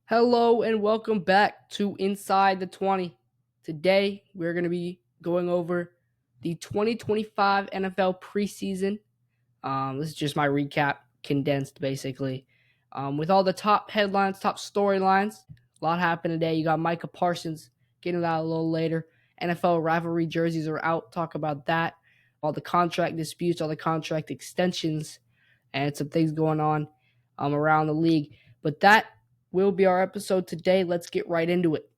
Hello and welcome back to Inside the 20. Today we're going to be going over the 2025 NFL preseason. This is just my recap, condensed basically, with all the top headlines, top storylines. A lot happened today. You got Micah Parsons, getting that a little later. NFL rivalry jerseys are out. Talk about that. All the contract disputes, all the contract extensions, and some things going on around the league. But that will be our episode today. Let's get right into it.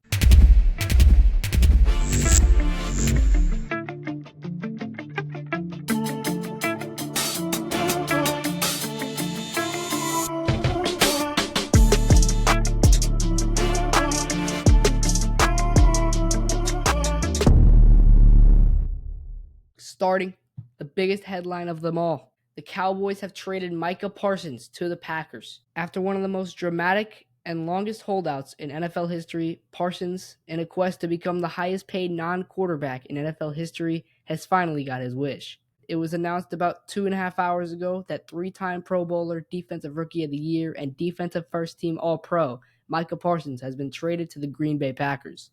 Starting the biggest headline of them all. The Cowboys have traded Micah Parsons to the Packers. After one of the most dramatic and longest holdouts in NFL history, Parsons, in a quest to become the highest paid non-quarterback in NFL history, has finally got his wish. It was announced about 2.5 hours ago that three-time Pro Bowler, Defensive Rookie of the Year, and Defensive First Team All-Pro Micah Parsons has been traded to the Green Bay Packers.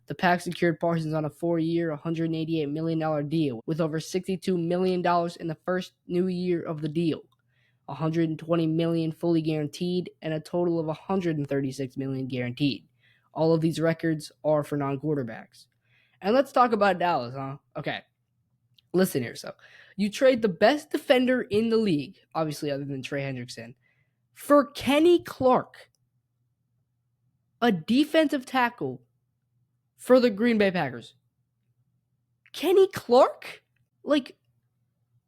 The Pack secured Parsons on a 4-year, $188 million deal, with over $62 million in the first new year of the deal, $120 million fully guaranteed, and a total of $136 million guaranteed. All of these records are for non-quarterbacks. And let's talk about Dallas, huh? Okay, listen here. So, you trade the best defender in the league, obviously other than Trey Hendrickson, for Kenny Clark, a defensive tackle for the Green Bay Packers. Kenny Clark? Like,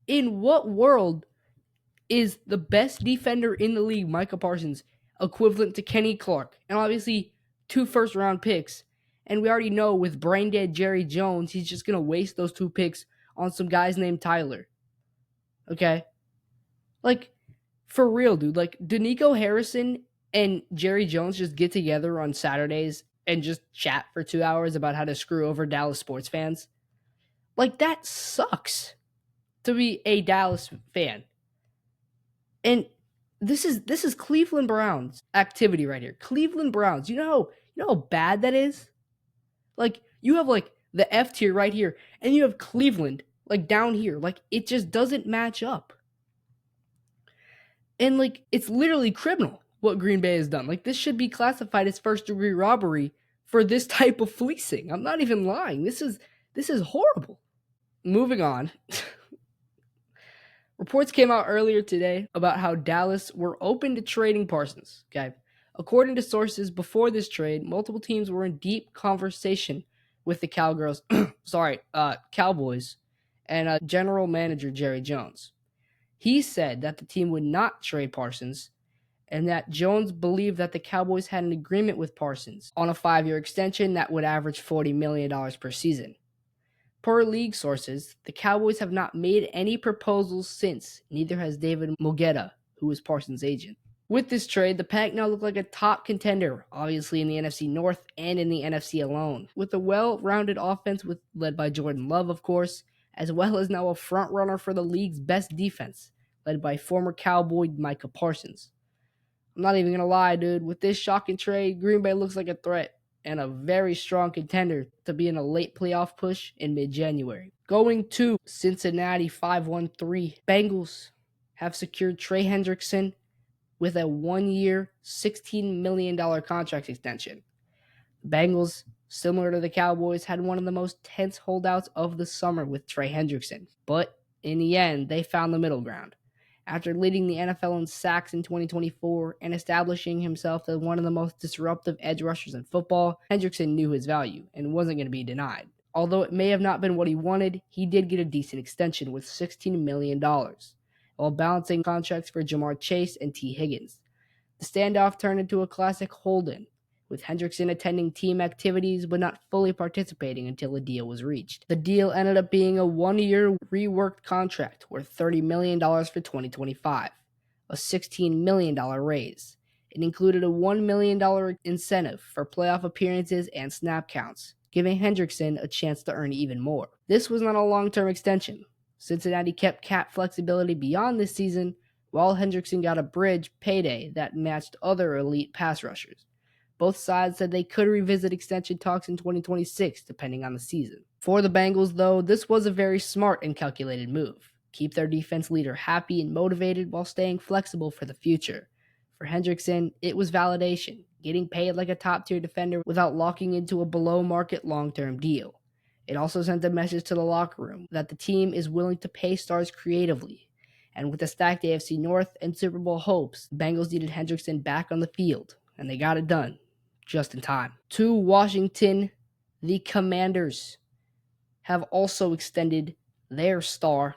in what world is the best defender in the league, Micah Parsons, equivalent to Kenny Clark? And obviously, 2 first-round picks. And we already know with brain-dead Jerry Jones, he's just going to waste those 2 picks on some guys named Tyler. Okay? Like, for real, dude. Like, do Nico Harrison and Jerry Jones just get together on Saturdays and just chat for 2 hours about how to screw over Dallas sports fans? Like, that sucks to be a Dallas fan. And this is Cleveland Browns activity right here. Cleveland Browns. You know how bad that is? Like, you have like the F tier right here, and you have Cleveland like down here. Like, it just doesn't match up. And like, it's literally criminal what Green Bay has done. Like, this should be classified as first-degree robbery for this type of fleecing. I'm not even lying. This is horrible. Moving on. Reports came out earlier today about how Dallas were open to trading Parsons. Okay. According to sources, before this trade, multiple teams were in deep conversation with the Cowboys and general manager Jerry Jones. He said that the team would not trade Parsons, and that Jones believed that the Cowboys had an agreement with Parsons on a 5-year extension that would average $40 million per season. Per league sources, the Cowboys have not made any proposals since, neither has David Mogetta, who is Parsons' agent. With this trade, the Pack now look like a top contender, obviously in the NFC North and in the NFC alone, with a well-rounded offense led by Jordan Love, of course, as well as now a front-runner for the league's best defense, led by former Cowboy Micah Parsons. I'm not even going to lie, dude. With this shocking trade, Green Bay looks like a threat and a very strong contender to be in a late playoff push in mid-January. Going to Cincinnati 5-1-3, Bengals have secured Trey Hendrickson with a 1-year, $16 million contract extension. The Bengals, similar to the Cowboys, had one of the most tense holdouts of the summer with Trey Hendrickson, but in the end, they found the middle ground. After leading the NFL in sacks in 2024 and establishing himself as one of the most disruptive edge rushers in football, Hendrickson knew his value and wasn't going to be denied. Although it may have not been what he wanted, he did get a decent extension with $16 million, while balancing contracts for Jamar Chase and T. Higgins. The standoff turned into a classic hold-in, with Hendrickson attending team activities but not fully participating until a deal was reached. The deal ended up being a 1-year reworked contract worth $30 million for 2025, a $16 million raise. It included a $1 million incentive for playoff appearances and snap counts, giving Hendrickson a chance to earn even more. This was not a long-term extension. Cincinnati kept cap flexibility beyond this season, while Hendrickson got a bridge payday that matched other elite pass rushers. Both sides said they could revisit extension talks in 2026, depending on the season. For the Bengals, though, this was a very smart and calculated move. Keep their defense leader happy and motivated while staying flexible for the future. For Hendrickson, it was validation, getting paid like a top-tier defender without locking into a below-market long-term deal. It also sent a message to the locker room that the team is willing to pay stars creatively. And with the stacked AFC North and Super Bowl hopes, the Bengals needed Hendrickson back on the field, and they got it done just in time. To Washington, the Commanders have also extended their star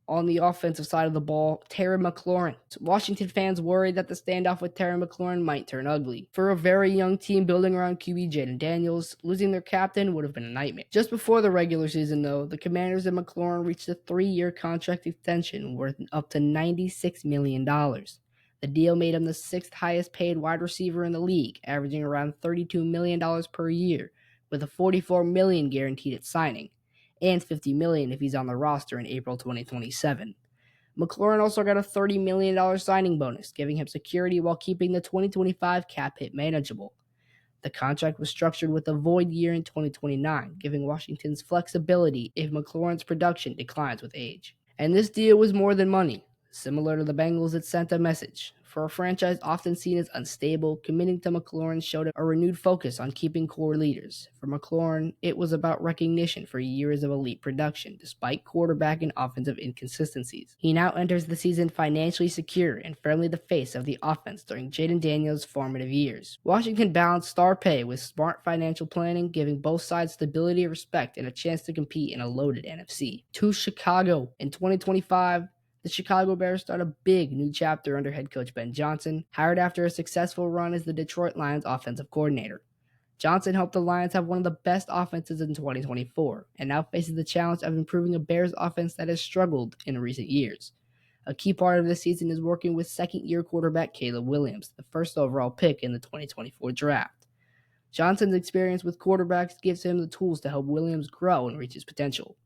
on the offensive side of the ball, Terry McLaurin. Washington fans worried that the standoff with Terry McLaurin might turn ugly. For a very young team building around QB Jayden Daniels, losing their captain would have been a nightmare. Just before the regular season, though, the Commanders and McLaurin reached a 3-year contract extension worth up to $96 million. The deal made him the 6th highest paid wide receiver in the league, averaging around $32 million per year, with a $44 million guaranteed at signing, and $50 million if he's on the roster in April 2027. McLaurin also got a $30 million signing bonus, giving him security while keeping the 2025 cap hit manageable. The contract was structured with a void year in 2029, giving Washington's flexibility if McLaurin's production declines with age. And this deal was more than money. Similar to the Bengals, it sent a message. For a franchise often seen as unstable, committing to McLaurin showed a renewed focus on keeping core leaders. For McLaurin, it was about recognition for years of elite production, despite quarterback and offensive inconsistencies. He now enters the season financially secure and firmly the face of the offense during Jayden Daniels' formative years. Washington balanced star pay with smart financial planning, giving both sides stability, respect, and a chance to compete in a loaded NFC. To Chicago, in 2025, the Chicago Bears start a big new chapter under head coach Ben Johnson, hired after a successful run as the Detroit Lions offensive coordinator. Johnson helped the Lions have one of the best offenses in 2024, and now faces the challenge of improving a Bears offense that has struggled in recent years. A key part of this season is working with second-year quarterback Caleb Williams, the first overall pick in the 2024 draft. Johnson's experience with quarterbacks gives him the tools to help Williams grow and reach his potential.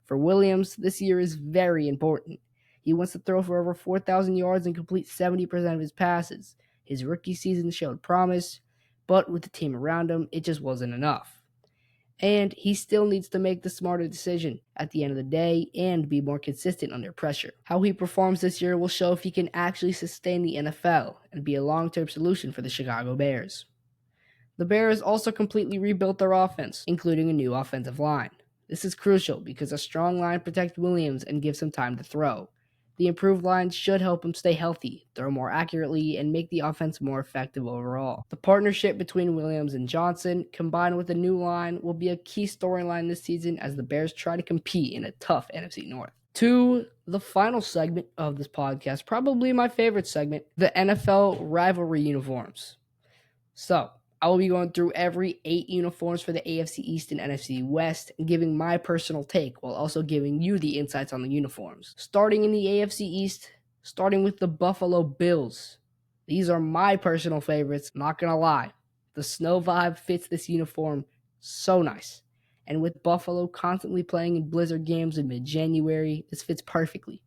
For Williams, this year is very important. He wants to throw for over 4,000 yards and complete 70% of his passes. His rookie season showed promise, but with the team around him, it just wasn't enough. And he still needs to make the smarter decision at the end of the day and be more consistent under pressure. How he performs this year will show if he can actually sustain the NFL and be a long-term solution for the Chicago Bears. The Bears also completely rebuilt their offense, including a new offensive line. This is crucial because a strong line protects Williams and gives him time to throw. The improved line should help him stay healthy, throw more accurately, and make the offense more effective overall. The partnership between Williams and Johnson, combined with a new line, will be a key storyline this season as the Bears try to compete in a tough NFC North. To the final segment of this podcast, probably my favorite segment, the NFL Rivalry uniforms. So, I will be going through every 8 uniforms for the AFC East and NFC West and giving my personal take while also giving you the insights on the uniforms. Starting in the AFC East, starting with the Buffalo Bills. These are my personal favorites, not gonna lie. The snow vibe fits this uniform so nice. And with Buffalo constantly playing in blizzard games in mid-January, this fits perfectly.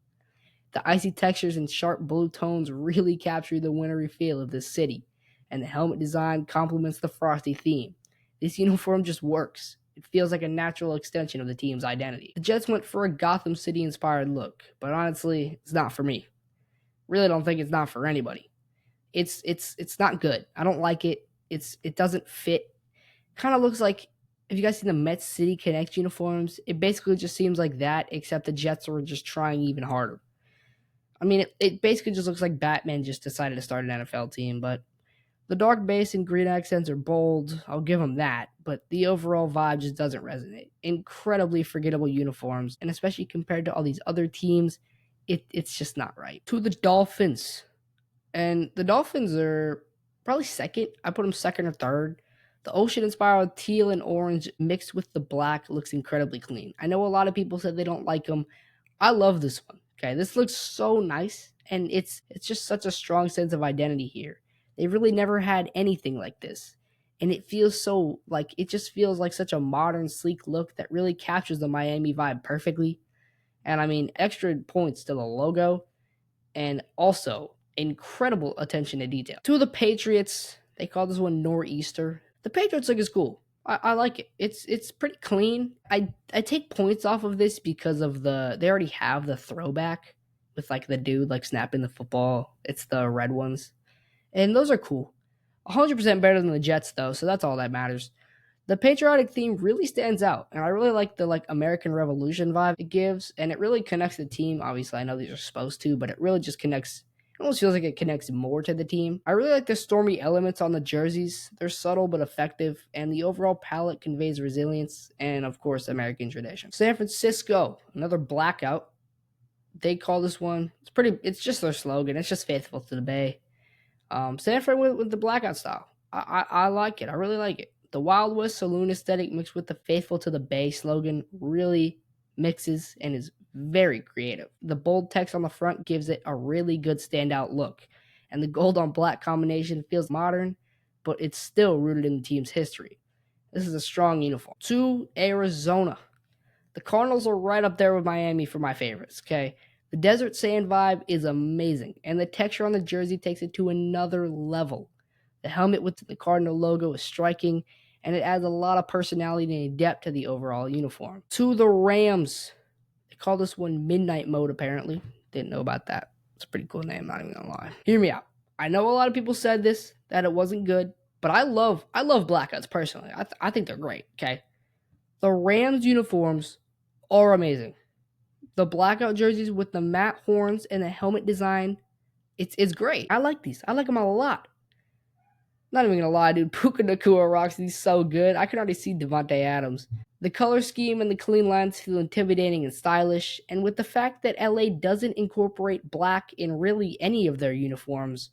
The icy textures and sharp blue tones really capture the wintry feel of this city, and the helmet design complements the frosty theme. This uniform just works. It feels like a natural extension of the team's identity. The Jets went for a Gotham City-inspired look, but honestly, it's not for me. Really don't think it's not for anybody. It's not good. I don't like it. It doesn't fit. Kind of looks like, have you guys seen the Mets City Connect uniforms? It basically just seems like that, except the Jets were just trying even harder. I mean, it basically just looks like Batman just decided to start an NFL team, but the dark base and green accents are bold, I'll give them that, but the overall vibe just doesn't resonate. Incredibly forgettable uniforms, and especially compared to all these other teams, it's just not right. To the Dolphins, and the Dolphins are probably second. I put them second or third. The ocean-inspired teal and orange mixed with the black looks incredibly clean. I know a lot of people said they don't like them. I love this one. Okay, this looks so nice, and it's just such a strong sense of identity here. They really never had anything like this. And it feels it just feels like such a modern, sleek look that really captures the Miami vibe perfectly. And I mean, extra points to the logo and also incredible attention to detail. To the Patriots, They call this one Nor'easter. The Patriots look is cool. I like it. It's pretty clean. I take points off of this because of they already have the throwback with like the dude like snapping the football. It's the red ones. And those are cool. 100% better than the Jets though, so that's all that matters. The patriotic theme really stands out, and I really like the like American Revolution vibe it gives, and it really connects the team. Obviously, I know these are supposed to, but it really just connects. It almost feels like it connects more to the team. I really like the stormy elements on the jerseys. They're subtle but effective, and the overall palette conveys resilience and, of course, American tradition. San Francisco, another blackout. They call this one. It's pretty. It's just their slogan. It's just faithful to the Bay. San Fran with the blackout style. I like it. I really like it. The Wild West saloon aesthetic mixed with the faithful to the Bay slogan really mixes and is very creative. The bold text on the front gives it a really good standout look, and the gold on black combination feels modern, but it's still rooted in the team's history. This is a strong uniform. To Arizona. The Cardinals are right up there with Miami for my favorites, okay? The desert sand vibe is amazing, and the texture on the jersey takes it to another level. The helmet with the Cardinal logo is striking, and it adds a lot of personality and depth to the overall uniform. To the Rams. They call this one Midnight Mode, apparently. Didn't know about that. It's a pretty cool name, not even gonna lie. Hear me out. I know a lot of people said this, that it wasn't good, but I love blackouts personally. I think they're great, okay? The Rams uniforms are amazing. The blackout jerseys with the matte horns and the helmet design, it's great. I like these. I like them a lot. Not even gonna lie, dude. Puka Nacua rocks these so good. I can already see Devontae Adams. The color scheme and the clean lines feel intimidating and stylish, and with the fact that LA doesn't incorporate black in really any of their uniforms,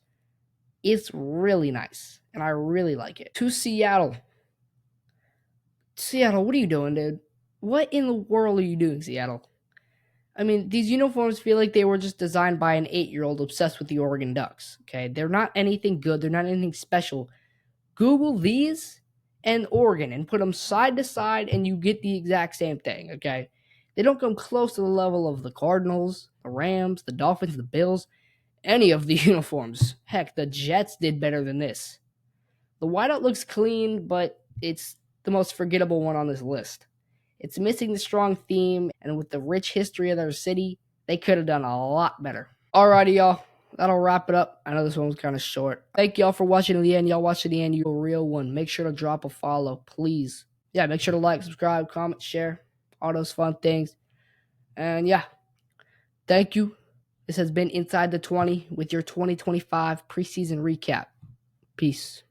it's really nice, and I really like it. To Seattle. Seattle, what are you doing, dude? What in the world are you doing, Seattle? I mean, these uniforms feel like they were just designed by an 8-year-old obsessed with the Oregon Ducks, okay? They're not anything good. They're not anything special. Google these and Oregon and put them side to side and you get the exact same thing, okay? They don't come close to the level of the Cardinals, the Rams, the Dolphins, the Bills, any of the uniforms. Heck, the Jets did better than this. The whiteout looks clean, but it's the most forgettable one on this list. It's missing the strong theme, and with the rich history of their city, they could have done a lot better. Alrighty, y'all. That'll wrap it up. I know this one was kind of short. Thank y'all for watching to the end. Y'all watch to the end. You're a real one. Make sure to drop a follow, please. Yeah, make sure to like, subscribe, comment, share. All those fun things. And yeah, thank you. This has been Inside the 20 with your 2025 preseason recap. Peace.